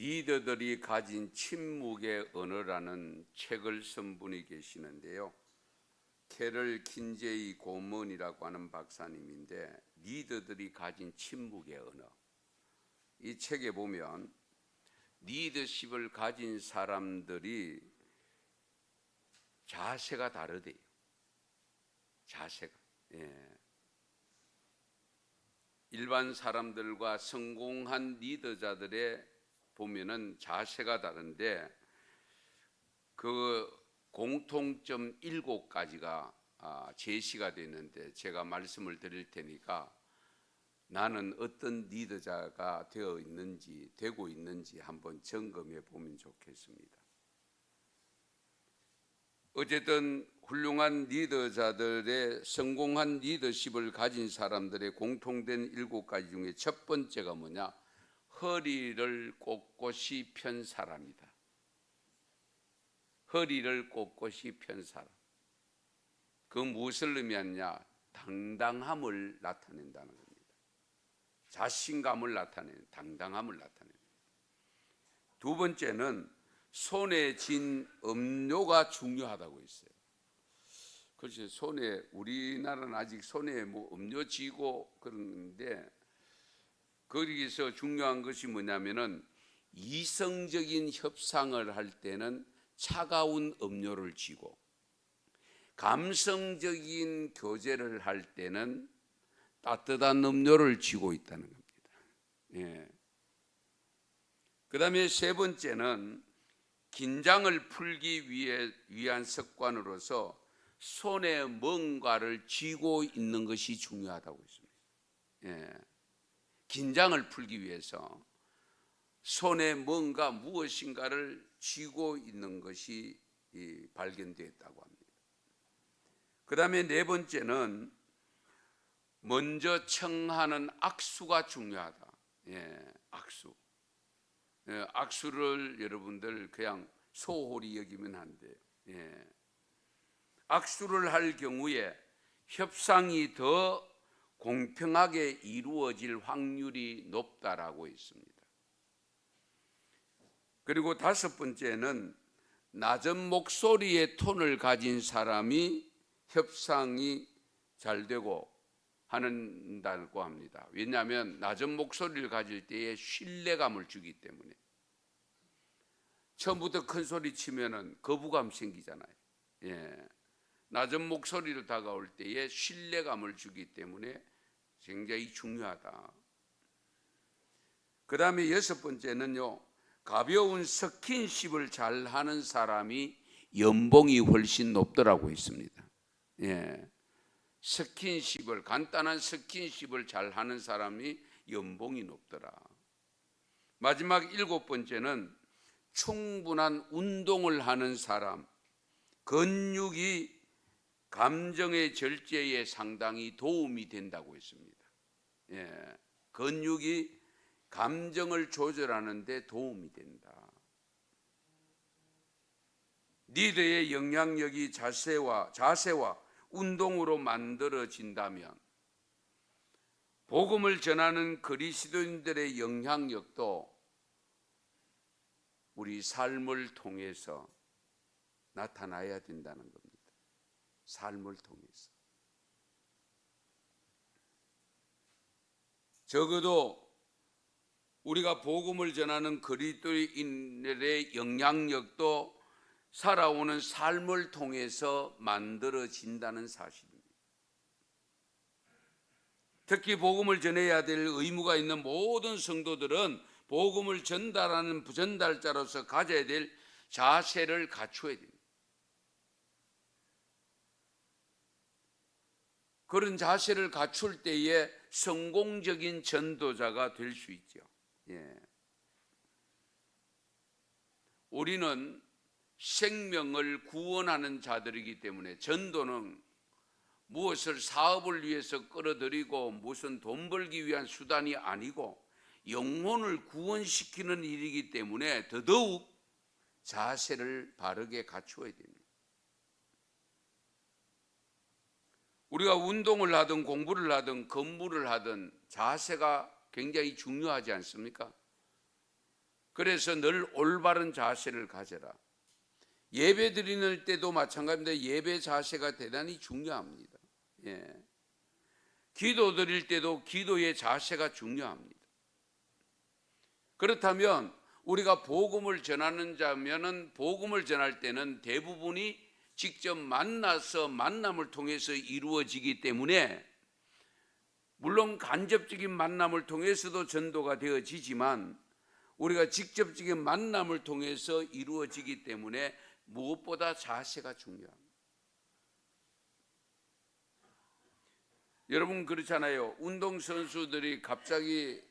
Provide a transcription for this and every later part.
리더들이 가진 침묵의 언어라는 책을 쓴 분이 계시는데요. 캐럴 킨제이 고먼이라고 하는 박사님인데, 리더들이 가진 침묵의 언어, 이 책에 보면 리더십을 가진 사람들이 자세가 다르대요. 자세가. 일반 사람들과 성공한 리더자들의 보면은 자세가 다른데, 그 공통점 7가지가 제시가 되는데, 제가 말씀을 드릴 테니까 나는 어떤 리더자가 되고 있는지 한번 점검해 보면 좋겠습니다. 어쨌든 훌륭한 리더자들의 성공한 리더십을 가진 사람들의 공통된 7가지 중에 첫 번째가 뭐냐? 허리를 꼿꼿이 편 사람이다. 허리를 꼿꼿이 편 사람. 그 무엇을 의미하냐? 당당함을 나타낸다는 겁니다. 자신감을 나타내는, 당당함을 나타내는. 두 번째는 손에 쥔 음료가 중요하다고 했어요. 그렇죠. 우리나라는 아직 손에 음료 쥐고 그러는데, 거기서 중요한 것이 뭐냐면은 이성적인 협상을 할 때는 차가운 음료를 쥐고, 감성적인 교제를 할 때는 따뜻한 음료를 쥐고 있다는 겁니다. 그 다음에 세 번째는 긴장을 풀기 위한 습관으로서 손에 뭔가를 쥐고 있는 것이 중요하다고 했습니다. 긴장을 풀기 위해서 손에 무엇인가를 쥐고 있는 것이 발견되었다고 합니다. 그 다음에 네 번째는 먼저 청하는 악수가 중요하다. 악수. 악수를 여러분들 그냥 소홀히 여기면 안 돼요. 악수를 할 경우에 협상이 더 공평하게 이루어질 확률이 높다라고 있습니다. 그리고 다섯 번째는 낮은 목소리의 톤을 가진 사람이 협상이 잘 되고 한다고 합니다. 왜냐하면 낮은 목소리를 가질 때에 신뢰감을 주기 때문에. 처음부터 큰 소리 치면은 거부감 생기잖아요. 낮은 목소리로 다가올 때에 신뢰감을 주기 때문에 굉장히 중요하다. 그 다음에 여섯 번째는요, 가벼운 스킨십을 잘 하는 사람이 연봉이 훨씬 높더라고 있습니다. 간단한 스킨십을 잘 하는 사람이 연봉이 높더라. 마지막 일곱 번째는 충분한 운동을 하는 사람, 근육이 감정의 절제에 상당히 도움이 된다고 했습니다. 근육이 감정을 조절하는 데 도움이 된다. 리더의 영향력이 자세와 운동으로 만들어진다면 복음을 전하는 그리스도인들의 영향력도 우리 삶을 통해서 나타나야 된다는 겁니다. 삶을 통해서. 적어도 우리가 복음을 전하는 그리스도인들의 영향력도 살아오는 삶을 통해서 만들어진다는 사실입니다. 특히 복음을 전해야 될 의무가 있는 모든 성도들은 복음을 전달하는 전달자로서 가져야 될 자세를 갖추어야 됩니다. 그런 자세를 갖출 때에 성공적인 전도자가 될 수 있죠. 우리는 생명을 구원하는 자들이기 때문에 전도는 무엇을 사업을 위해서 끌어들이고 무슨 돈 벌기 위한 수단이 아니고 영혼을 구원시키는 일이기 때문에 더더욱 자세를 바르게 갖추어야 됩니다. 우리가 운동을 하든 공부를 하든 건물을 하든 자세가 굉장히 중요하지 않습니까? 그래서 늘 올바른 자세를 가져라. 예배 드리는 때도 마찬가지인데 예배 자세가 대단히 중요합니다. 예. 기도 드릴 때도 기도의 자세가 중요합니다. 그렇다면 우리가 복음을 전하는 자면은 복음을 전할 때는 대부분이 직접 만나서 만남을 통해서 이루어지기 때문에 물론 간접적인 만남을 통해서도 전도가 되어지지만 우리가 직접적인 만남을 통해서 이루어지기 때문에 무엇보다 자세가 중요합니다. 여러분 그렇잖아요. 운동선수들이 갑자기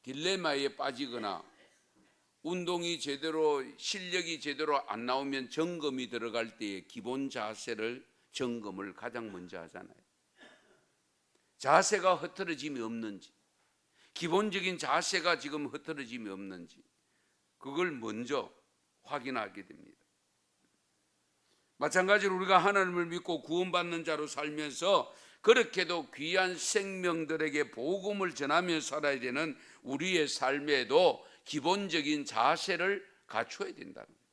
딜레마에 빠지거나 운동이 제대로 실력이 제대로 안 나오면 점검이 들어갈 때에 기본 자세를 점검을 가장 먼저 하잖아요. 자세가 흐트러짐이 없는지, 기본적인 자세가 지금 흐트러짐이 없는지 그걸 먼저 확인하게 됩니다. 마찬가지로 우리가 하나님을 믿고 구원받는 자로 살면서 그렇게도 귀한 생명들에게 복음을 전하며 살아야 되는 우리의 삶에도 기본적인 자세를 갖춰야 된다는 거예요.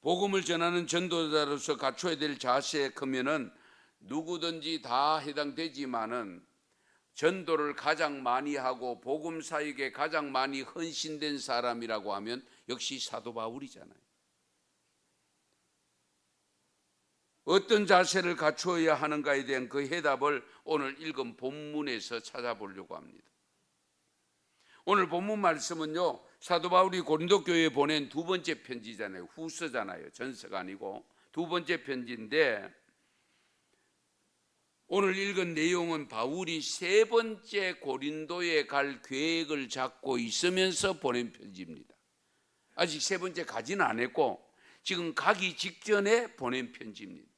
복음을 전하는 전도자로서 갖춰야 될 자세에 크면은 누구든지 다 해당되지만은 전도를 가장 많이 하고 복음 사역에 가장 많이 헌신된 사람이라고 하면 역시 사도 바울이잖아요. 어떤 자세를 갖추어야 하는가에 대한 그 해답을 오늘 읽은 본문에서 찾아보려고 합니다. 오늘 본문 말씀은요, 사도 바울이 고린도 교회에 보낸 두 번째 편지잖아요. 후서잖아요. 전서가 아니고 두 번째 편지인데 오늘 읽은 내용은 바울이 세 번째 고린도에 갈 계획을 잡고 있으면서 보낸 편지입니다. 아직 세 번째 가지는 안 했고 지금 가기 직전에 보낸 편지입니다.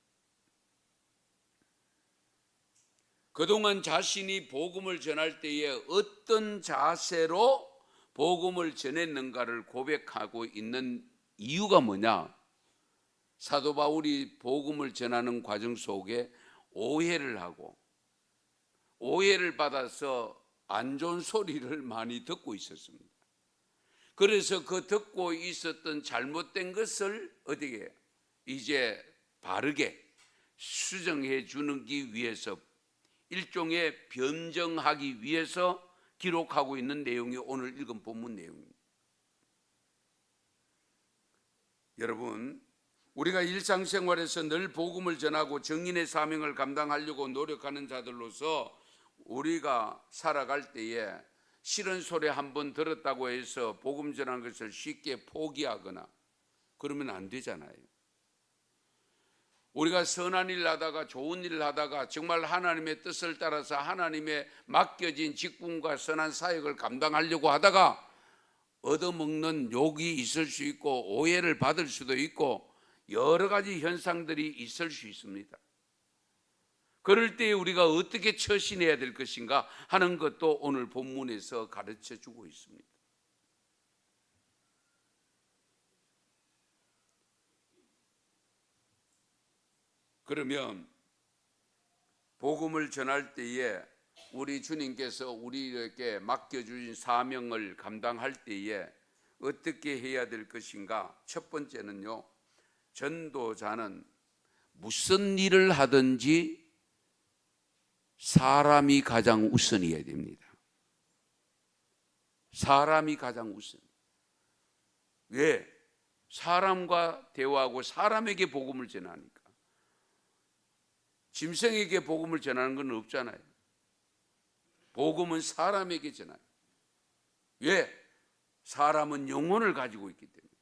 그동안 자신이 복음을 전할 때에 어떤 자세로 복음을 전했는가를 고백하고 있는 이유가 뭐냐? 사도 바울이 복음을 전하는 과정 속에 오해를 하고 오해를 받아서 안 좋은 소리를 많이 듣고 있었습니다. 그래서 그 듣고 있었던 잘못된 것을 어떻게 이제 바르게 수정해 주기 위해서 일종의 변정하기 위해서 기록하고 있는 내용이 오늘 읽은 본문 내용입니다. 여러분, 우리가 일상생활에서 늘 복음을 전하고 증인의 사명을 감당하려고 노력하는 자들로서 우리가 살아갈 때에 싫은 소리 한번 들었다고 해서 복음 전하는 것을 쉽게 포기하거나 그러면 안 되잖아요. 우리가 선한 일을 하다가 좋은 일을 하다가 정말 하나님의 뜻을 따라서 하나님의 맡겨진 직분과 선한 사역을 감당하려고 하다가 얻어먹는 욕이 있을 수 있고 오해를 받을 수도 있고 여러 가지 현상들이 있을 수 있습니다. 그럴 때 우리가 어떻게 처신해야 될 것인가 하는 것도 오늘 본문에서 가르쳐 주고 있습니다. 그러면 복음을 전할 때에 우리 주님께서 우리에게 맡겨주신 사명을 감당할 때에 어떻게 해야 될 것인가? 첫 번째는요, 전도자는 무슨 일을 하든지 사람이 가장 우선이어야 됩니다. 사람이 가장 우선. 왜? 사람과 대화하고 사람에게 복음을 전하니까. 짐승에게 복음을 전하는 건 없잖아요. 복음은 사람에게 전하요. 왜? 사람은 영혼을 가지고 있기 때문에.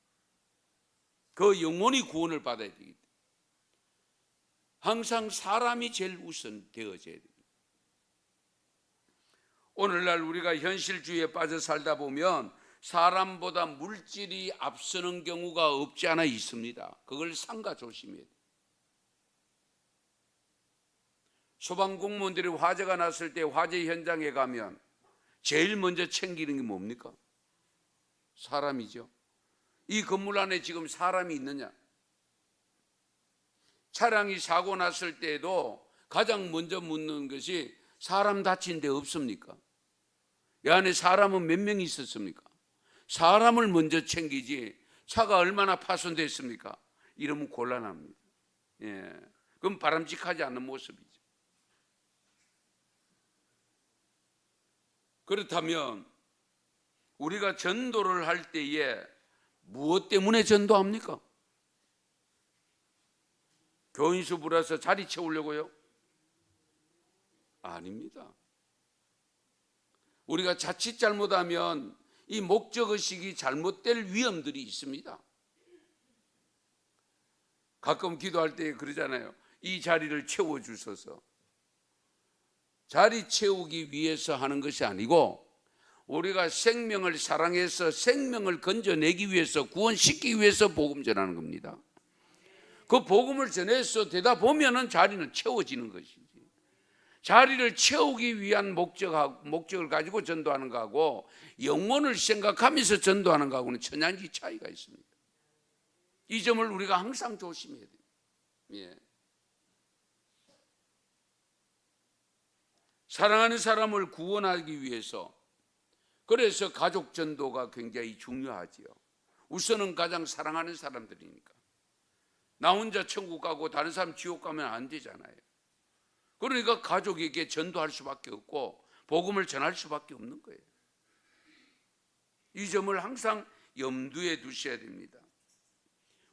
그 영혼이 구원을 받아야 되기 때문에. 항상 사람이 제일 우선 되어져야 됩니다. 오늘날 우리가 현실주의에 빠져 살다 보면 사람보다 물질이 앞서는 경우가 없지 않아 있습니다. 그걸 삼가 조심해야 돼요. 소방공무원들이 화재가 났을 때 화재 현장에 가면 제일 먼저 챙기는 게 뭡니까? 사람이죠. 이 건물 안에 지금 사람이 있느냐? 차량이 사고 났을 때에도 가장 먼저 묻는 것이 사람 다친 데 없습니까? 이 안에 사람은 몇 명이 있었습니까? 사람을 먼저 챙기지 차가 얼마나 파손됐습니까? 이러면 곤란합니다. 예, 그럼 바람직하지 않는 모습이죠. 그렇다면 우리가 전도를 할 때에 무엇 때문에 전도합니까? 교인수 불어서 자리 채우려고요? 아닙니다. 우리가 자칫 잘못하면 이 목적의식이 잘못될 위험들이 있습니다. 가끔 기도할 때 그러잖아요. 이 자리를 채워주소서. 자리 채우기 위해서 하는 것이 아니고 우리가 생명을 사랑해서 생명을 건져내기 위해서 구원시키기 위해서 복음 전하는 겁니다. 그 복음을 전해서 되다 보면은 자리는 채워지는 것이지. 자리를 채우기 위한 목적을 가지고 전도하는 거하고 영혼을 생각하면서 전도하는 거하고는 천양지 차이가 있습니다. 이 점을 우리가 항상 조심해야 돼요. 예. 사랑하는 사람을 구원하기 위해서, 그래서 가족 전도가 굉장히 중요하지요. 우선은 가장 사랑하는 사람들이니까. 나 혼자 천국 가고 다른 사람 지옥 가면 안 되잖아요. 그러니까 가족에게 전도할 수밖에 없고 복음을 전할 수밖에 없는 거예요. 이 점을 항상 염두에 두셔야 됩니다.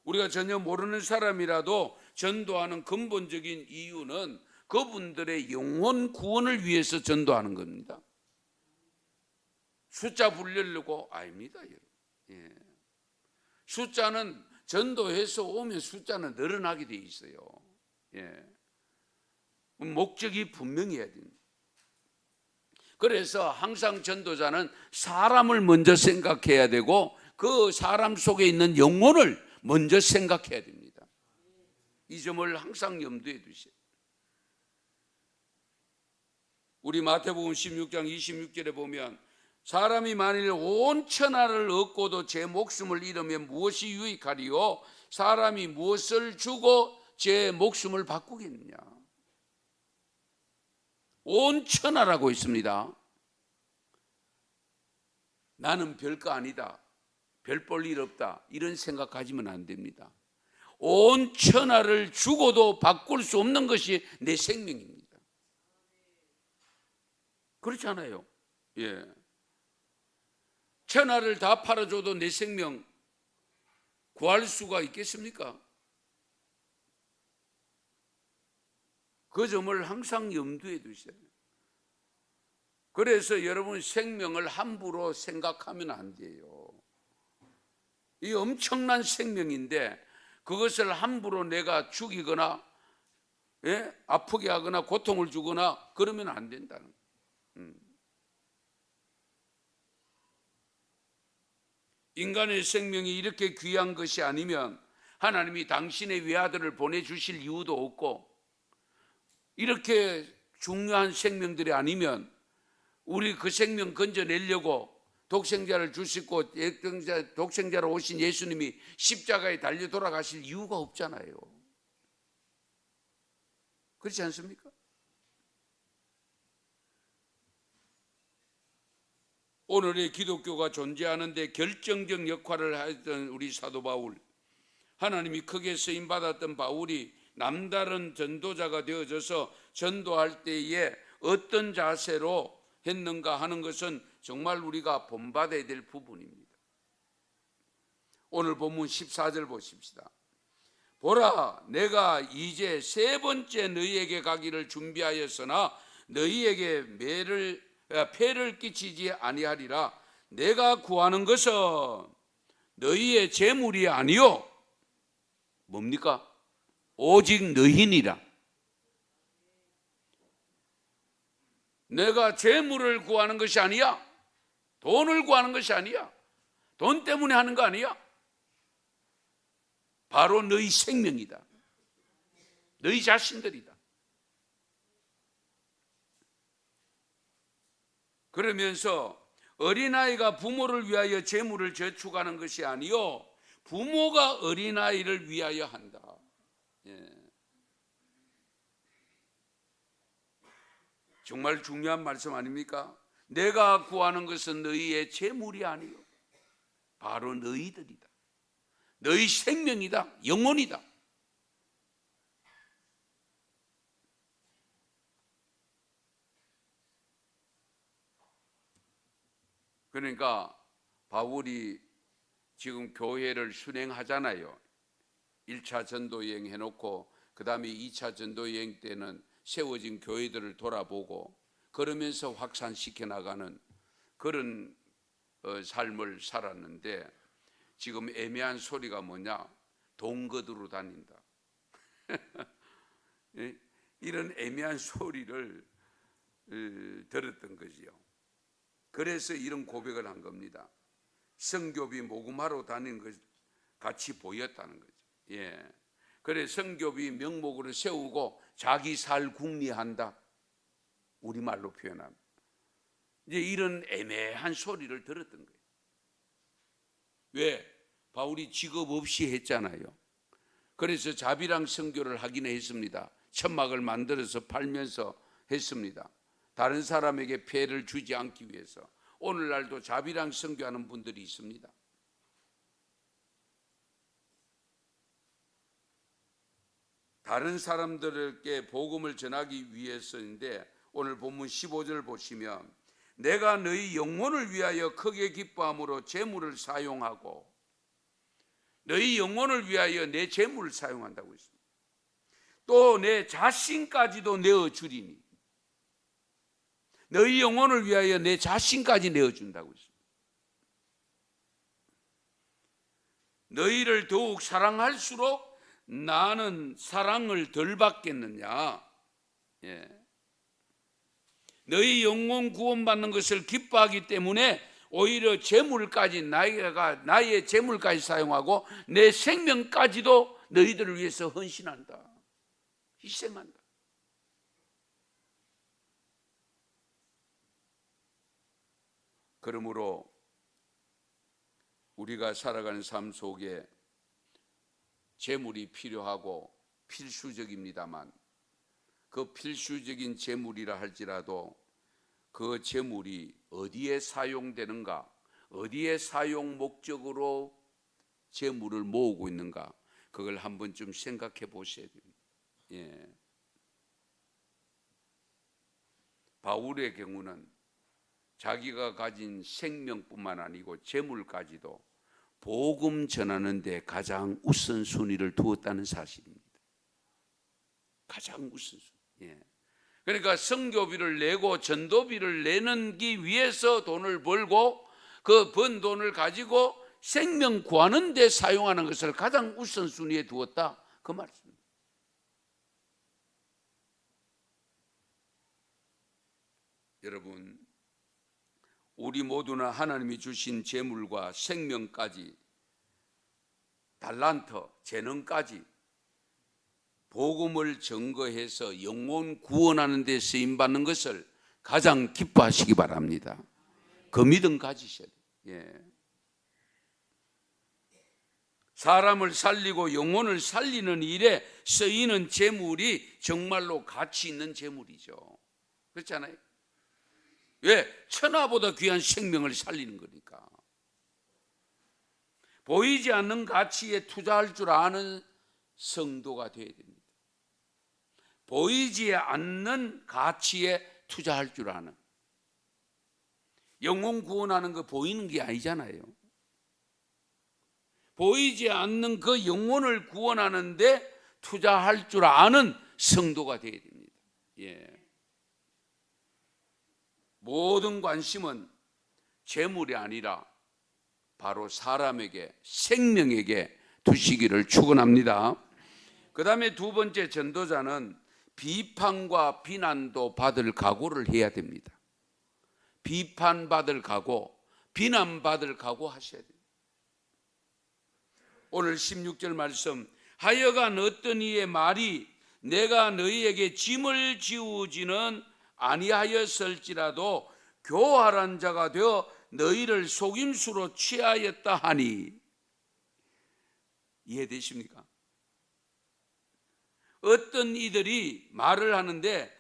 우리가 전혀 모르는 사람이라도 전도하는 근본적인 이유는 그분들의 영혼 구원을 위해서 전도하는 겁니다. 숫자 불리려고 아닙니다. 예. 숫자는 전도해서 오면 숫자는 늘어나게 돼 있어요. 예. 목적이 분명해야 됩니다. 그래서 항상 전도자는 사람을 먼저 생각해야 되고 그 사람 속에 있는 영혼을 먼저 생각해야 됩니다. 이 점을 항상 염두에 두세요. 우리 마태복음 16장 26절에 보면 사람이 만일 온 천하를 얻고도 제 목숨을 잃으면 무엇이 유익하리요? 사람이 무엇을 주고 제 목숨을 바꾸겠느냐? 온 천하라고 있습니다. 나는 별거 아니다, 별 볼 일 없다, 이런 생각하시면 안 됩니다. 온 천하를 주고도 바꿀 수 없는 것이 내 생명입니다. 그렇지 않아요? 예. 천하를 다 팔아줘도 내 생명 구할 수가 있겠습니까? 그 점을 항상 염두에 두셔야 돼요. 그래서 여러분 생명을 함부로 생각하면 안 돼요. 이 엄청난 생명인데 그것을 함부로 내가 죽이거나 아프게 하거나 고통을 주거나 그러면 안 된다는 거예요. 인간의 생명이 이렇게 귀한 것이 아니면 하나님이 당신의 외아들을 보내주실 이유도 없고, 이렇게 중요한 생명들이 아니면 우리 그 생명 건져내려고 독생자를 주시고 독생자로 오신 예수님이 십자가에 달려 돌아가실 이유가 없잖아요. 그렇지 않습니까? 오늘의 기독교가 존재하는 데 결정적 역할을 했던 우리 사도 바울, 하나님이 크게 쓰임받았던 바울이 남다른 전도자가 되어져서 전도할 때에 어떤 자세로 했는가 하는 것은 정말 우리가 본받아야 될 부분입니다. 오늘 본문 14절 보십시다. 보라, 내가 이제 세 번째 너희에게 가기를 준비하였으나 너희에게 폐를 끼치지 아니하리라. 내가 구하는 것은 너희의 재물이 아니요 뭡니까? 오직 너희니라. 내가 재물을 구하는 것이 아니야. 돈을 구하는 것이 아니야. 돈 때문에 하는 거 아니야. 바로 너희 생명이다. 너희 자신들이다. 그러면서 어린아이가 부모를 위하여 재물을 저축하는 것이 아니요 부모가 어린아이를 위하여 한다. 예. 정말 중요한 말씀 아닙니까? 내가 구하는 것은 너희의 재물이 아니요 바로 너희들이다. 너희 생명이다. 영혼이다. 그러니까 바울이 지금 교회를 순행하잖아요. 1차 전도 여행 해놓고 그 다음에 2차 전도 여행 때는 세워진 교회들을 돌아보고 그러면서 확산시켜 나가는 그런 삶을 살았는데 지금 애매한 소리가 뭐냐? 동거두로 다닌다. 이런 애매한 소리를 들었던 거지요. 그래서 이런 고백을 한 겁니다. 성교비 모금하러 다니는 것 같이 보였다는 거죠. 예. 그래 성교비 명목으로 세우고 자기 살 궁리한다. 우리말로 표현하면 이제 이런 애매한 소리를 들었던 거예요. 왜? 바울이 직업 없이 했잖아요. 그래서 자비랑 선교를 하긴 했습니다. 천막을 만들어서 팔면서 했습니다. 다른 사람에게 피해를 주지 않기 위해서. 오늘날도 자비랑 선교하는 분들이 있습니다. 다른 사람들에게 복음을 전하기 위해서인데 오늘 본문 15절 보시면 내가 너희 영혼을 위하여 크게 기뻐함으로 재물을 사용하고 너희 영혼을 위하여 내 재물을 사용한다고 했습니다. 또 내 자신까지도 내어주리니 너희 영혼을 위하여 내 자신까지 내어준다고 했습니다. 너희를 더욱 사랑할수록 나는 사랑을 덜 받겠느냐. 예. 너희 영혼 구원받는 것을 기뻐하기 때문에 오히려 재물까지 나의 재물까지 사용하고 내 생명까지도 너희들을 위해서 헌신한다. 희생한다. 그러므로 우리가 살아가는 삶 속에 재물이 필요하고 필수적입니다만 그 필수적인 재물이라 할지라도 그 재물이 어디에 사용되는가, 어디에 사용 목적으로 재물을 모으고 있는가, 그걸 한 번쯤 생각해 보셔야 됩니다. 예. 바울의 경우는 자기가 가진 생명뿐만 아니고 재물까지도 복음 전하는 데 가장 우선순위를 두었다는 사실입니다. 가장 우선순위. 예. 그러니까 선교비를 내고 전도비를 내는기 위해서 돈을 벌고 그 번 돈을 가지고 생명 구하는 데 사용하는 것을 가장 우선순위에 두었다. 그 말씀입니다. 여러분, 우리 모두나 하나님이 주신 재물과 생명까지 달란트, 재능까지 복음을 증거해서 영혼 구원하는 데 쓰임받는 것을 가장 기뻐하시기 바랍니다. 그 믿음 가지셔야 돼요. 예. 사람을 살리고 영혼을 살리는 일에 쓰이는 재물이 정말로 가치 있는 재물이죠. 그렇잖아요. 왜? 천하보다 귀한 생명을 살리는 거니까. 보이지 않는 가치에 투자할 줄 아는 성도가 되어야 됩니다. 보이지 않는 가치에 투자할 줄 아는. 영혼 구원하는 거 보이는 게 아니잖아요. 보이지 않는 그 영혼을 구원하는데 투자할 줄 아는 성도가 되어야 됩니다. 예. 모든 관심은 재물이 아니라 바로 사람에게, 생명에게 두시기를 축원합니다. 그 다음에 두 번째, 전도자는 비판과 비난도 받을 각오를 해야 됩니다. 비판받을 각오, 비난받을 각오 하셔야 됩니다. 오늘 16절 말씀, 하여간 어떤 이의 말이 내가 너희에게 짐을 지우지는 아니하였을지라도 교활한 자가 되어 너희를 속임수로 취하였다 하니. 이해되십니까? 어떤 이들이 말을 하는데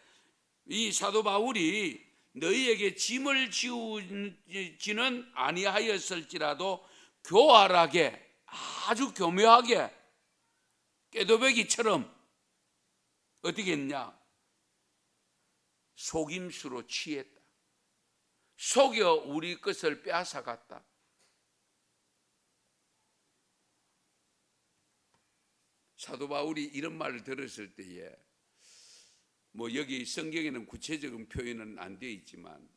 이 사도 바울이 너희에게 짐을 지우지는 아니하였을지라도 교활하게, 아주 교묘하게, 꾀도배기처럼 어떻게 했냐? 속임수로 취했다. 속여 우리 것을 빼앗아갔다. 사도 바울이 이런 말을 들었을 때에 뭐 여기 성경에는 구체적인 표현은 안 되어 있지만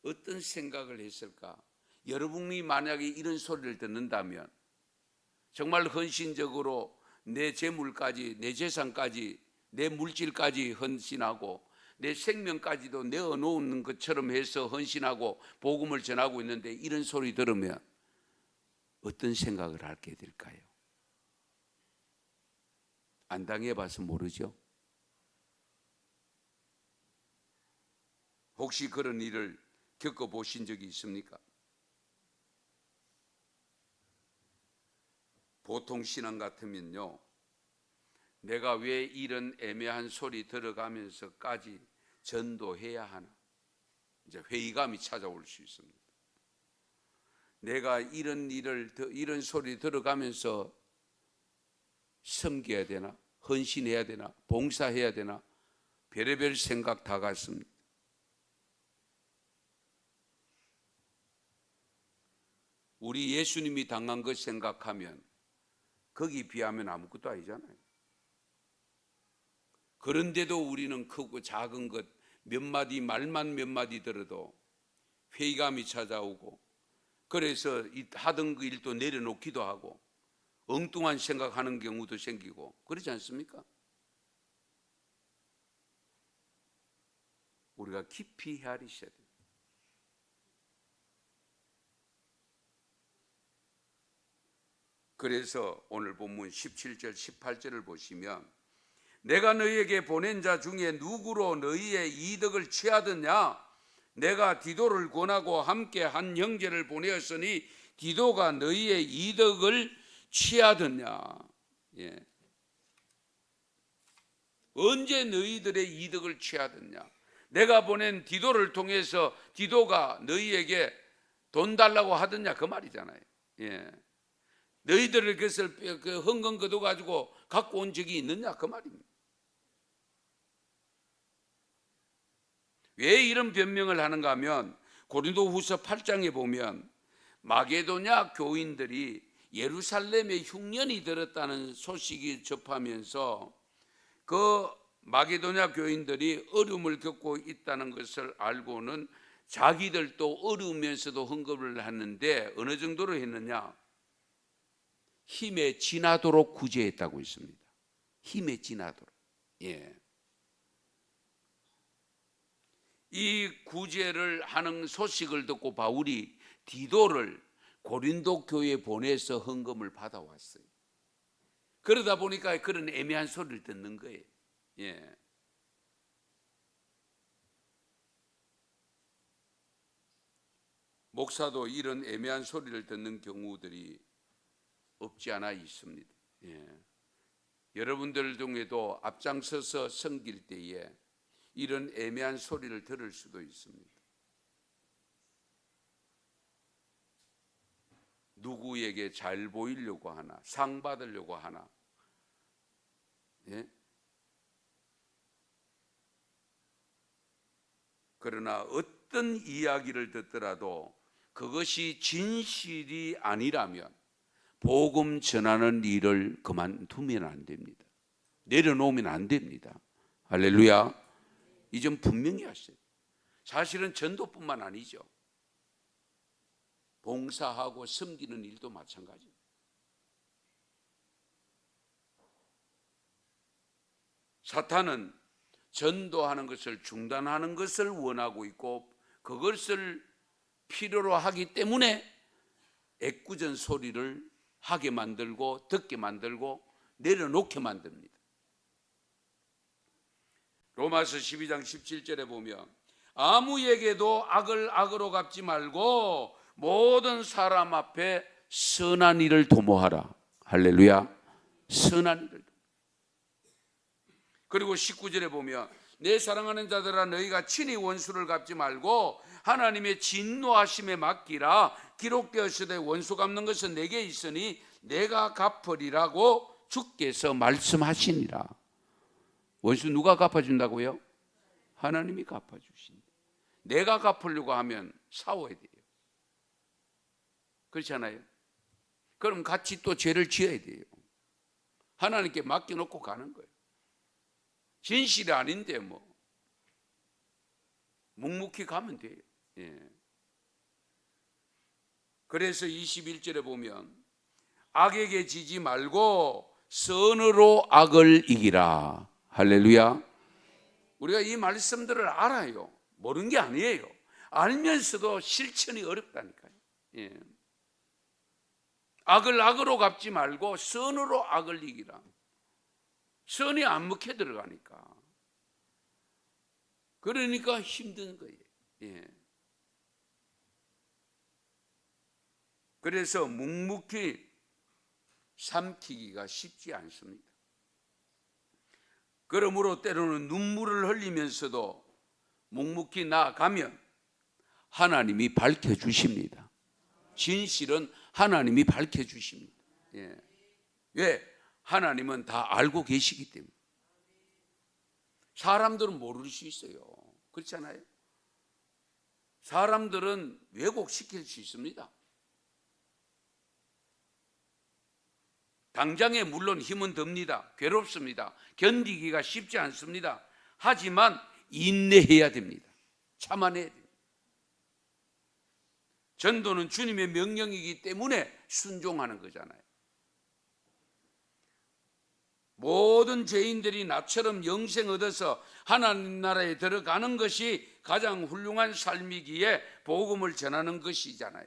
어떤 생각을 했을까? 여러분이 만약에 이런 소리를 듣는다면 정말 헌신적으로 내 재물까지, 내 재산까지, 내 물질까지 헌신하고 내 생명까지도 내어놓는 것처럼 해서 헌신하고 복음을 전하고 있는데 이런 소리 들으면 어떤 생각을 하게 될까요? 안 당해봐서 모르죠. 혹시 그런 일을 겪어보신 적이 있습니까? 보통 신앙 같으면요, 내가 왜 이런 애매한 소리 들어가면서까지 전도해야 하나? 이제 회의감이 찾아올 수 있습니다. 내가 이런 소리 들어가면서 섬겨야 되나? 헌신해야 되나? 봉사해야 되나? 별의별 생각 다 갔습니다. 우리 예수님이 당한 것 생각하면 거기 비하면 아무것도 아니잖아요. 그런데도 우리는 크고 작은 것 몇 마디, 말만 몇 마디 들어도 회의감이 찾아오고, 그래서 하던 그 일도 내려놓기도 하고 엉뚱한 생각하는 경우도 생기고 그러지 않습니까? 우리가 깊이 헤아리셔야 돼요. 그래서 오늘 본문 17절 18절을 보시면 내가 너희에게 보낸 자 중에 누구로 너희의 이득을 취하느냐? 내가 디도를 권하고 함께 한 형제를 보내었으니 디도가 너희의 이득을 취하느냐? 예. 언제 너희들의 이득을 취하느냐? 내가 보낸 디도를 통해서 디도가 너희에게 돈 달라고 하느냐? 그 말이잖아요. 예. 너희들을 그것을 흥건 거둬 가지고 갖고 온 적이 있느냐? 그 말입니다. 왜 이런 변명을 하는가 하면 고린도후서 8장에 보면 마게도냐 교인들이 예루살렘에 흉년이 들었다는 소식이 접하면서 그 마게도냐 교인들이 어려움을 겪고 있다는 것을 알고는 자기들도 어려우면서도 헌금을 했는데 어느 정도로 했느냐? 힘에 지나도록 구제했다고 있습니다. 힘에 지나도록. 예. 이 구제를 하는 소식을 듣고 바울이 디도를 고린도 교회에 보내서 헌금을 받아왔어요. 그러다 보니까 그런 애매한 소리를 듣는 거예요. 예. 목사도 이런 애매한 소리를 듣는 경우들이 없지 않아 있습니다. 예. 여러분들 중에도 앞장서서 섬길 때에 이런 애매한 소리를 들을 수도 있습니다. 누구에게 잘 보이려고 하나, 상 받으려고 하나, 예? 그러나 어떤 이야기를 듣더라도 그것이 진실이 아니라면 복음 전하는 일을 그만두면 안 됩니다. 내려놓으면 안 됩니다. 할렐루야. 이 점 분명히 하세요. 사실은 전도뿐만 아니죠. 봉사하고 섬기는 일도 마찬가지입니다. 사탄은 전도하는 것을 중단하는 것을 원하고 있고 그것을 필요로 하기 때문에 애꿎은 소리를 하게 만들고 듣게 만들고 내려놓게 만듭니다. 로마서 12장 17절에 보면 아무에게도 악을 악으로 갚지 말고 모든 사람 앞에 선한 일을 도모하라. 할렐루야. 선한 일을. 그리고 19절에 보면 내 사랑하는 자들아 너희가 친히 원수를 갚지 말고 하나님의 진노하심에 맡기라. 기록되었으되 원수 갚는 것은 내게 있으니 내가 갚으리라고 주께서 말씀하시니라. 원수 누가 갚아준다고요? 하나님이 갚아주신다. 내가 갚으려고 하면 싸워야 돼요. 그렇잖아요. 그럼 같이 또 죄를 지어야 돼요. 하나님께 맡겨놓고 가는 거예요. 진실이 아닌데 뭐 묵묵히 가면 돼요. 예. 그래서 21절에 보면 악에게 지지 말고 선으로 악을 이기라. 할렐루야. 우리가 이 말씀들을 알아요. 모르는 게 아니에요. 알면서도 실천이 어렵다니까요. 예. 악을 악으로 갚지 말고 선으로 악을 이기라. 선이 안 먹혀 들어가니까. 그러니까 힘든 거예요. 예. 그래서 묵묵히 삼키기가 쉽지 않습니다. 그러므로 때로는 눈물을 흘리면서도 묵묵히 나아가면 하나님이 밝혀주십니다. 진실은 하나님이 밝혀주십니다. 예. 왜? 하나님은 다 알고 계시기 때문에. 사람들은 모를 수 있어요. 그렇잖아요. 사람들은 왜곡시킬 수 있습니다. 당장에 물론 힘은 듭니다. 괴롭습니다. 견디기가 쉽지 않습니다. 하지만 인내해야 됩니다. 참아내야 됩니다. 전도는 주님의 명령이기 때문에 순종하는 거잖아요. 모든 죄인들이 나처럼 영생 얻어서 하나님 나라에 들어가는 것이 가장 훌륭한 삶이기에 복음을 전하는 것이잖아요.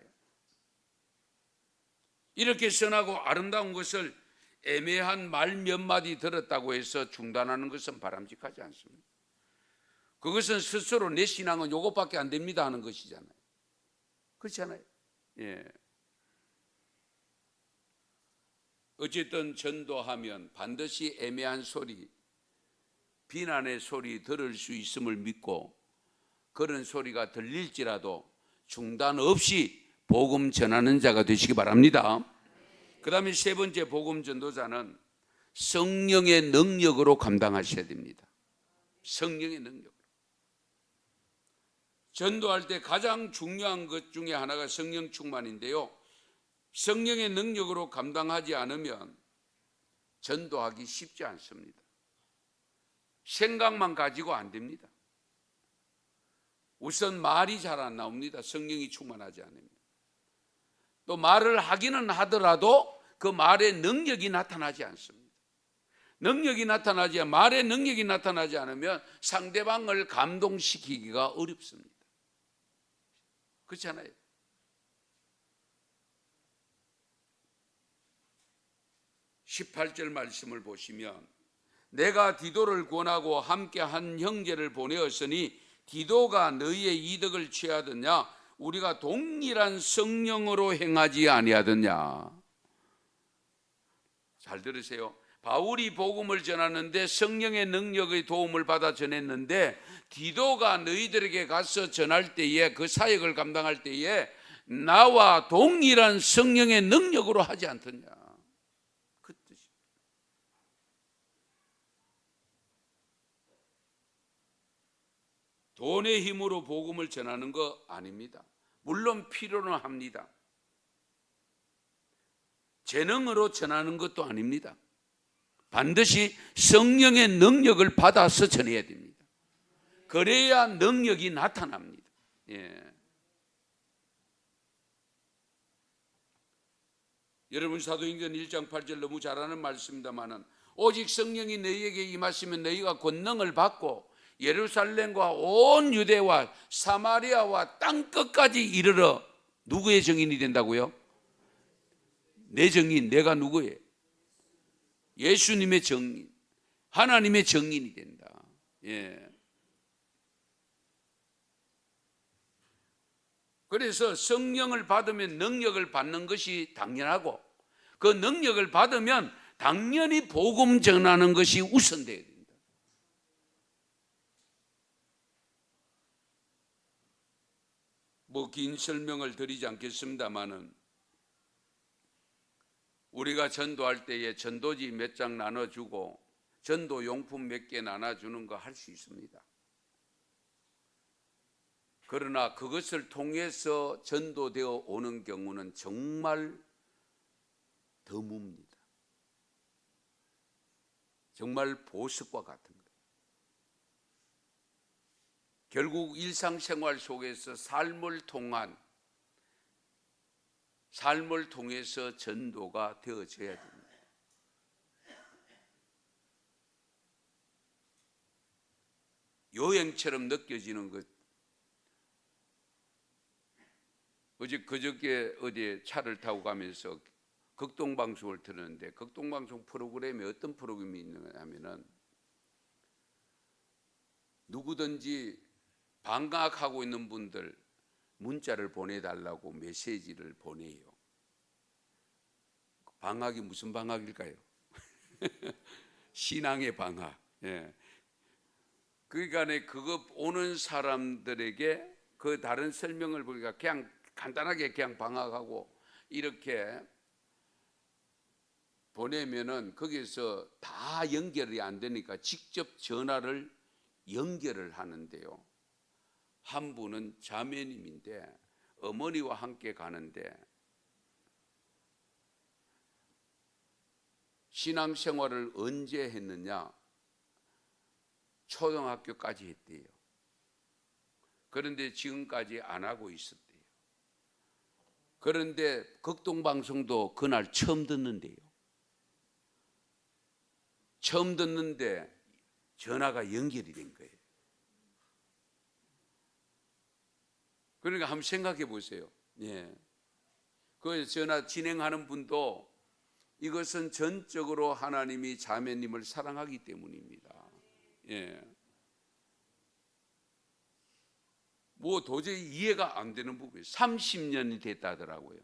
이렇게 선하고 아름다운 것을 애매한 말 몇 마디 들었다고 해서 중단하는 것은 바람직하지 않습니다. 그것은 스스로 내 신앙은 요것밖에 안 됩니다 하는 것이잖아요. 그렇잖아요. 예. 어쨌든 전도하면 반드시 애매한 소리, 비난의 소리 들을 수 있음을 믿고 그런 소리가 들릴지라도 중단 없이 복음 전하는 자가 되시기 바랍니다. 그 다음에 세 번째 복음 전도자는 성령의 능력으로 감당하셔야 됩니다. 성령의 능력. 전도할 때 가장 중요한 것 중에 하나가 성령 충만인데요. 성령의 능력으로 감당하지 않으면 전도하기 쉽지 않습니다. 생각만 가지고 안 됩니다. 우선 말이 잘 안 나옵니다. 성령이 충만하지 않으면. 또 말을 하기는 하더라도 그 말의 능력이 나타나지 않습니다. 말의 능력이 나타나지 않으면 상대방을 감동시키기가 어렵습니다. 그렇잖아요. (18절) 말씀을 보시면 내가 디도를 권하고 함께 한 형제를 보내었으니 디도가 너희의 이득을 취하더냐 우리가 동일한 성령으로 행하지 아니하더냐. 잘 들으세요. 바울이 복음을 전하는데 성령의 능력의 도움을 받아 전했는데 디도가 너희들에게 가서 전할 때에 그 사역을 감당할 때에 나와 동일한 성령의 능력으로 하지 않더냐. 그 뜻이. 돈의 힘으로 복음을 전하는 거 아닙니다. 물론 필요는 합니다. 재능으로 전하는 것도 아닙니다. 반드시 성령의 능력을 받아서 전해야 됩니다. 그래야 능력이 나타납니다. 예. 여러분 사도행전 1장 8절 너무 잘 아는 말씀입니다마는 오직 성령이 너희에게 임하시면 너희가 권능을 받고 예루살렘과 온 유대와 사마리아와 땅끝까지 이르러 누구의 증인이 된다고요? 내 증인, 내가 누구예요? 예수님의 증인, 하나님의 증인이 된다. 예. 그래서 성령을 받으면 능력을 받는 것이 당연하고 그 능력을 받으면 당연히 복음 전하는 것이 우선돼야 됩니다. 뭐 긴 설명을 드리지 않겠습니다만은 우리가 전도할 때에 전도지 몇 장 나눠주고 전도 용품 몇 개 나눠주는 거 할 수 있습니다. 그러나 그것을 통해서 전도되어 오는 경우는 정말 드뭅니다. 정말 보석과 같은 거예요. 결국 일상생활 속에서 삶을 통해서 전도가 되어져야 됩니다. 여행처럼 느껴지는 것. 그저께 어디에 차를 타고 가면서 극동방송을 들었는데 극동방송 프로그램에 어떤 프로그램이 있느냐 하면은 누구든지 방학하고 있는 분들 문자를 보내달라고 메시지를 보내요. 방학이 무슨 방학일까요? 신앙의 방학. 예. 그러니까 그거 오는 사람들에게 그 다른 설명을 보니까 그냥 간단하게 그냥 방학하고 이렇게 보내면은 거기서 다 연결이 안 되니까 직접 전화를 연결을 하는데요. 한 분은 자매님인데 어머니와 함께 가는데 신앙생활을 언제 했느냐? 초등학교까지 했대요. 그런데 지금까지 안 하고 있었대요. 그런데 극동방송도 그날 처음 듣는데요. 처음 듣는데 전화가 연결이 된 거예요. 그러니까 한번 생각해 보세요. 예. 그 전화 진행하는 분도 이것은 전적으로 하나님이 자매님을 사랑하기 때문입니다. 예. 뭐 도저히 이해가 안 되는 부분이에요. 30년이 됐다더라고요.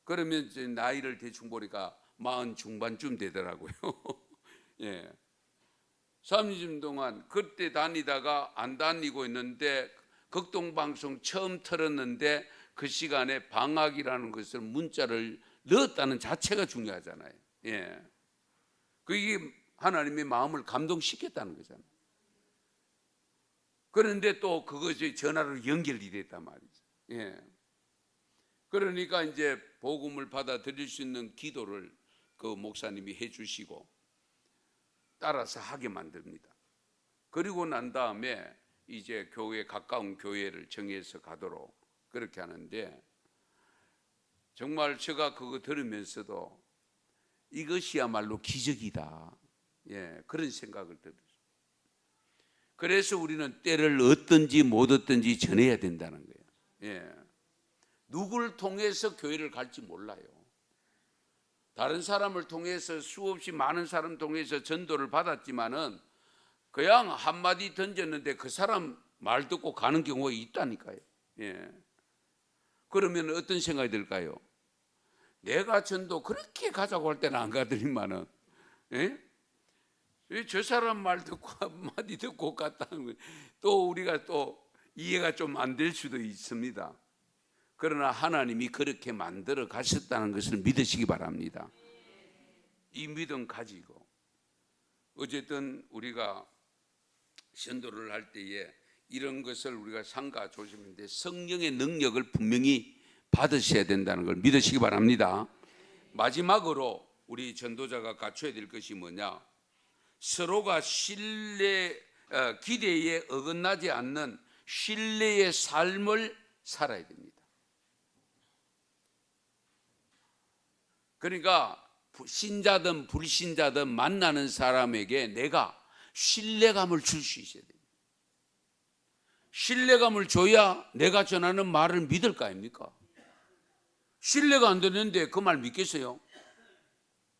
그러면 이제 나이를 대충 보니까 40 중반쯤 되더라고요. 예. 30년 동안 그때 다니다가 안 다니고 있는데 극동방송 처음 틀었는데 그 시간에 방학이라는 것을 문자를 넣었다는 자체가 중요하잖아요. 예. 그게 하나님의 마음을 감동시켰다는 거잖아요. 그런데 또 그것이 전화로 연결이 됐단 말이죠. 예. 그러니까 이제 복음을 받아들일 수 있는 기도를 그 목사님이 해주시고 따라서 하게 만듭니다. 그리고 난 다음에 이제 교회 가까운 교회를 정해서 가도록 그렇게 하는데 정말 제가 그거 들으면서도 이것이야말로 기적이다. 예, 그런 생각을 들었어요. 그래서 우리는 때를 얻든지 못 얻든지 전해야 된다는 거예요. 예. 누구를 통해서 교회를 갈지 몰라요. 다른 사람을 통해서 수없이 많은 사람 통해서 전도를 받았지만은 그냥 한마디 던졌는데 그 사람 말 듣고 가는 경우가 있다니까요. 예. 그러면 어떤 생각이 들까요? 내가 전도 그렇게 가자고 할 때는 안 가더니만은, 예? 저 사람 말 듣고 한마디 듣고 갔다는 거예요. 또 우리가 또 이해가 좀 안 될 수도 있습니다. 그러나 하나님이 그렇게 만들어 가셨다는 것을 믿으시기 바랍니다. 이 믿음 가지고 어쨌든 우리가 전도를 할 때에 이런 것을 우리가 삼가 조심인데 성령의 능력을 분명히 받으셔야 된다는 걸 믿으시기 바랍니다. 마지막으로 우리 전도자가 갖춰야 될 것이 뭐냐? 서로가 기대에 어긋나지 않는 신뢰의 삶을 살아야 됩니다. 그러니까 신자든 불신자든 만나는 사람에게 내가 신뢰감을 줄 수 있어야 됩니다. 신뢰감을 줘야 내가 전하는 말을 믿을 거 아닙니까? 신뢰가 안 되는데 그 말 믿겠어요?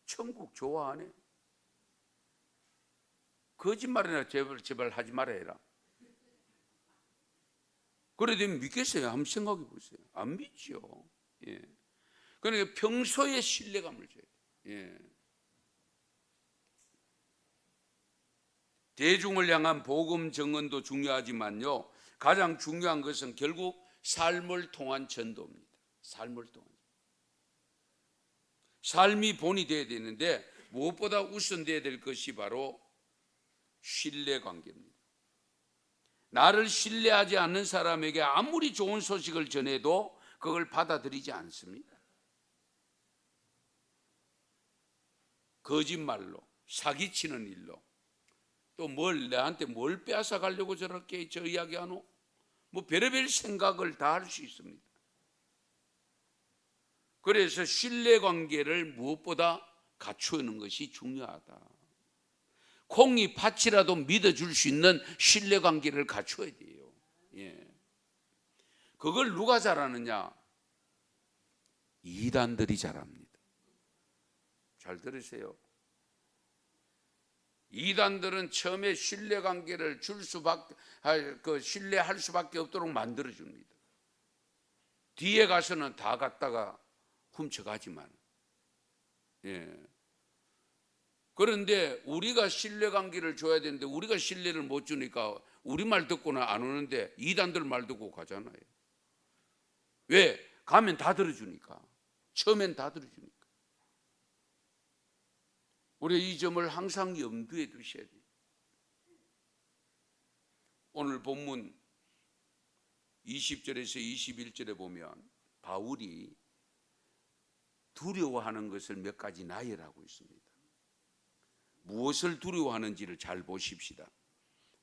천국 좋아하네. 거짓말이나 제발 하지 말아야. 그래 되면 믿겠어요? 한번 생각해 보세요. 안 믿죠. 예. 그러니까 평소에 신뢰감을 줘야 돼요. 예. 대중을 향한 복음 증언도 중요하지만요, 가장 중요한 것은 결국 삶을 통한 전도입니다. 삶을 통한. 삶이 본이 되어야 되는데 무엇보다 우선되어야 될 것이 바로 신뢰관계입니다. 나를 신뢰하지 않는 사람에게 아무리 좋은 소식을 전해도 그걸 받아들이지 않습니다. 거짓말로, 사기치는 일로, 또 나한테 뭘 빼앗아 가려고 저렇게 저 이야기하노? 뭐 별의별 생각을 다 할 수 있습니다. 그래서 신뢰관계를 무엇보다 갖추는 것이 중요하다. 콩이 팥이라도 믿어줄 수 있는 신뢰관계를 갖춰야 돼요. 예. 그걸 누가 잘하느냐? 이단들이 잘합니다. 잘 들으세요. 이단들은 처음에 신뢰관계를 신뢰할 수밖에 없도록 만들어줍니다. 뒤에 가서는 다 갖다가 훔쳐가지만. 예. 그런데 우리가 신뢰관계를 줘야 되는데 우리가 신뢰를 못 주니까 우리 말 듣고는 안 오는데 이단들 말 듣고 가잖아요. 왜? 가면 다 들어주니까. 처음엔 다 들어주니까. 우리 이 점을 항상 염두에 두셔야 돼요. 오늘 본문 20절에서 21절에 보면 바울이 두려워하는 것을 몇 가지 나열하고 있습니다. 무엇을 두려워하는지를 잘 보십시다.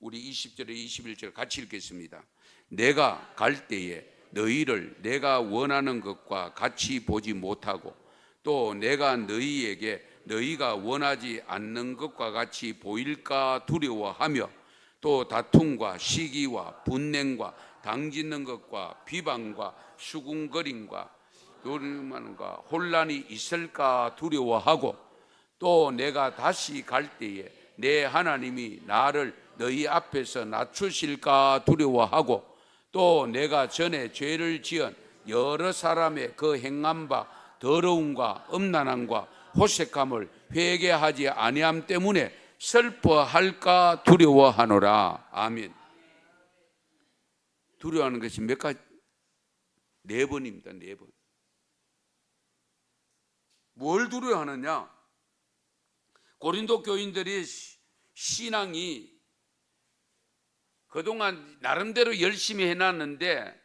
우리 20절에 21절 같이 읽겠습니다. 내가 갈 때에 너희를 내가 원하는 것과 같이 보지 못하고 또 내가 너희에게 너희가 원하지 않는 것과 같이 보일까 두려워하며 또 다툼과 시기와 분냉과 당짓는 것과 비방과 수군거림과 요름과 혼란이 있을까 두려워하고 또 내가 다시 갈 때에 내 하나님이 나를 너희 앞에서 낮추실까 두려워하고 또 내가 전에 죄를 지은 여러 사람의 그 행한 바 더러움과 음란함과 호색함을 회개하지 아니함 때문에 슬퍼할까 두려워하노라. 아멘. 두려워하는 것이 몇 가지? 4번입니다. 4번. 뭘 두려워하느냐? 고린도 교인들이 신앙이 그동안 나름대로 열심히 해놨는데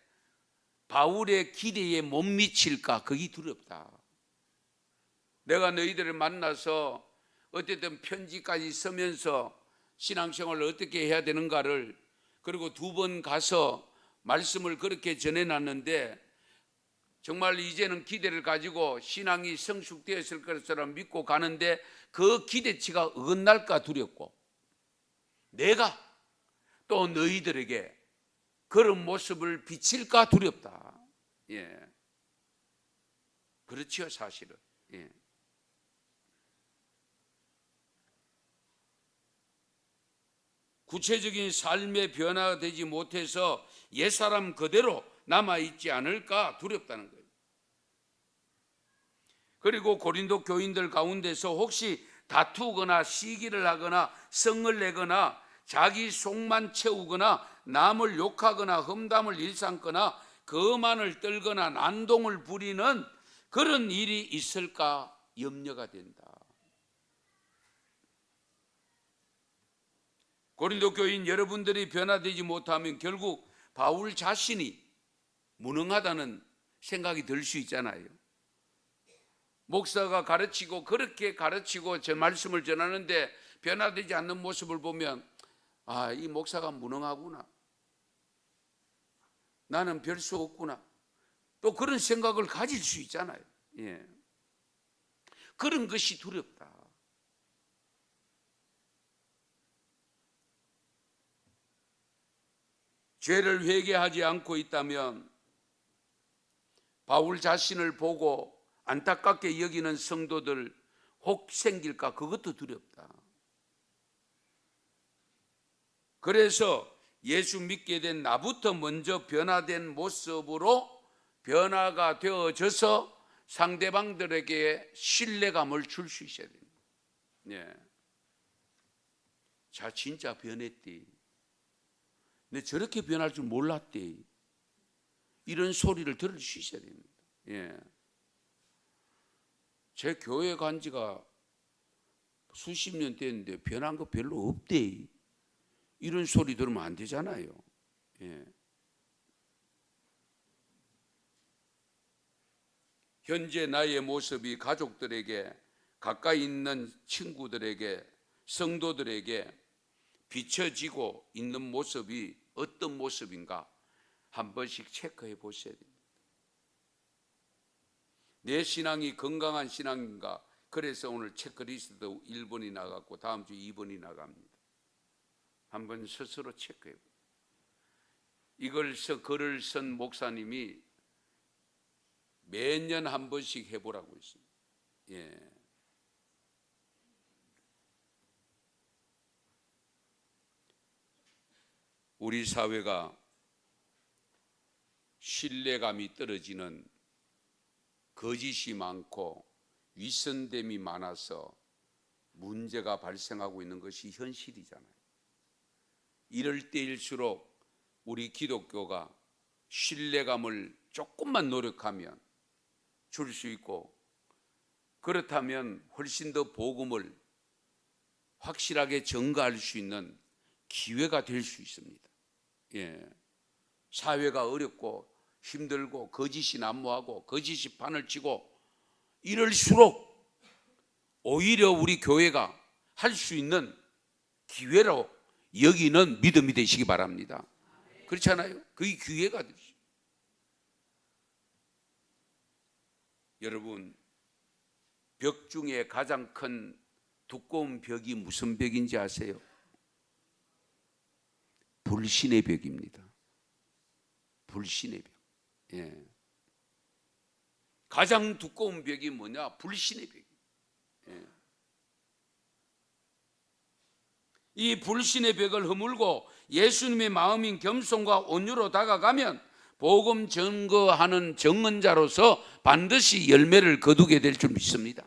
바울의 기대에 못 미칠까? 그게 두렵다. 내가 너희들을 만나서 어쨌든 편지까지 쓰면서 신앙생활을 어떻게 해야 되는가를 그리고 2번 가서 말씀을 그렇게 전해놨는데 정말 이제는 기대를 가지고 신앙이 성숙되었을 것처럼 믿고 가는데 그 기대치가 어긋날까 두렵고 내가 또 너희들에게 그런 모습을 비칠까 두렵다. 예. 그렇지요, 사실은. 예. 구체적인 삶의 변화가 되지 못해서 옛사람 그대로 남아있지 않을까 두렵다는 거예요. 그리고 고린도 교인들 가운데서 혹시 다투거나 시기를 하거나 성을 내거나 자기 속만 채우거나 남을 욕하거나 험담을 일삼거나 거만을 떨거나 난동을 부리는 그런 일이 있을까 염려가 된다. 고린도 교인 여러분들이 변화되지 못하면 결국 바울 자신이 무능하다는 생각이 들 수 있잖아요. 목사가 가르치고 그렇게 가르치고 제 말씀을 전하는데 변화되지 않는 모습을 보면 아, 이 목사가 무능하구나. 나는 별 수 없구나. 또 그런 생각을 가질 수 있잖아요. 예. 그런 것이 두렵다. 죄를 회개하지 않고 있다면 바울 자신을 보고 안타깝게 여기는 성도들 혹 생길까 그것도 두렵다. 그래서 예수 믿게 된 나부터 먼저 변화된 모습으로 변화가 되어져서 상대방들에게 신뢰감을 줄 수 있어야 됩니다. 예. 자, 진짜 변했대. 근데 저렇게 변할 줄 몰랐대. 이런 소리를 들을 수 있어야 됩니다. 예. 제 교회 간 지가 수십 년 됐는데 변한 거 별로 없대. 이런 소리 들으면 안 되잖아요. 예. 현재 나의 모습이 가족들에게, 가까이 있는 친구들에게, 성도들에게 비춰지고 있는 모습이 어떤 모습인가 한 번씩 체크해 보셔야 됩니다. 내 신앙이 건강한 신앙인가? 그래서 오늘 체크리스트도 1번이 나갔고 다음 주 2번이 나갑니다. 한번 스스로 체크해 보세요. 이걸 글을 쓴 목사님이 매년 한 번씩 해보라고 했습니다. 예. 우리 사회가 신뢰감이 떨어지는 거짓이 많고 위선됨이 많아서 문제가 발생하고 있는 것이 현실이잖아요. 이럴 때일수록 우리 기독교가 신뢰감을 조금만 노력하면 줄 수 있고, 그렇다면 훨씬 더 복음을 확실하게 전가할 수 있는 기회가 될 수 있습니다. 예. 사회가 어렵고 힘들고 거짓이 난무하고 거짓이 판을 치고 이럴수록 오히려 우리 교회가 할 수 있는 기회로 여기는 믿음이 되시기 바랍니다. 그렇잖아요? 그게 기회가 되죠. 여러분, 벽 중에 가장 큰 두꺼운 벽이 무슨 벽인지 아세요? 불신의 벽입니다. 불신의 벽. 예. 가장 두꺼운 벽이 뭐냐? 불신의 벽. 예. 이 불신의 벽을 허물고 예수님의 마음인 겸손과 온유로 다가가면 복음 증거하는 증언자로서 반드시 열매를 거두게 될 줄 믿습니다.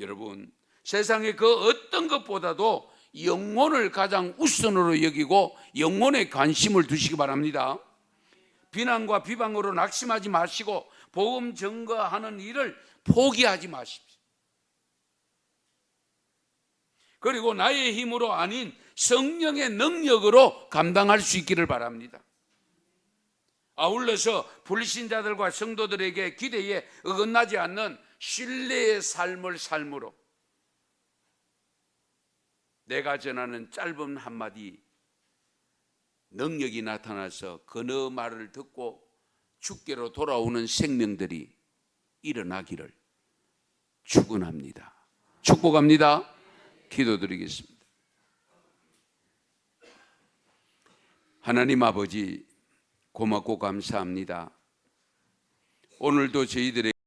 여러분, 세상의 그 어떤 것보다도 영혼을 가장 우선으로 여기고 영혼에 관심을 두시기 바랍니다. 비난과 비방으로 낙심하지 마시고 복음 증거하는 일을 포기하지 마십시오. 그리고 나의 힘으로 아닌 성령의 능력으로 감당할 수 있기를 바랍니다. 아울러서 불신자들과 성도들에게 기대에 어긋나지 않는 신뢰의 삶을 삶으로 내가 전하는 짧은 한마디 능력이 나타나서 그너 말을 듣고 주께로 돌아오는 생명들이 일어나기를 축원합니다. 축복합니다. 기도드리겠습니다. 하나님 아버지, 고맙고 감사합니다. 오늘도 저희들의